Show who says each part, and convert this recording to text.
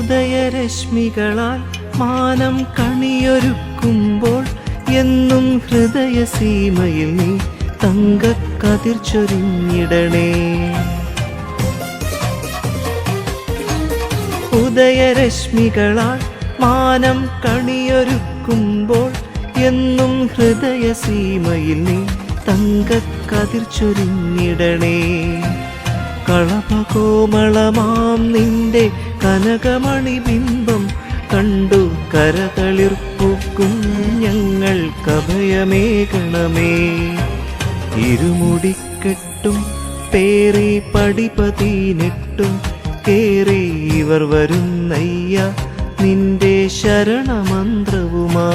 Speaker 1: ഉദയരശ്മികളാൽ മാനം കണിയൊരുക്കുമ്പോൾ എന്നും ഹൃദയസീമയിൽ നീ തങ്കക്കതിർ ചൊരിഞ്ഞിടണേ. ഉദയരശ്മികളാൽ മാനം കണിയൊരുക്കുമ്പോൾ എന്നും ഹൃദയസീമയിൽ നീ തങ്കക്കതിർ ചൊരിഞ്ഞിടണേ. കളഭകോമളമാം നിന്റെ കനകമണിബിംബം കണ്ടു കരതളിർപ്പൂക്കും ഞങ്ങൾക്കഭയമേകണമേ. ഇരുമുടിക്കെട്ടും പേറി പടിപതിനെട്ടും കേറി ഇവർ വരുന്നയ്യ നിന്റെ ശരണമന്ത്രവുമാ.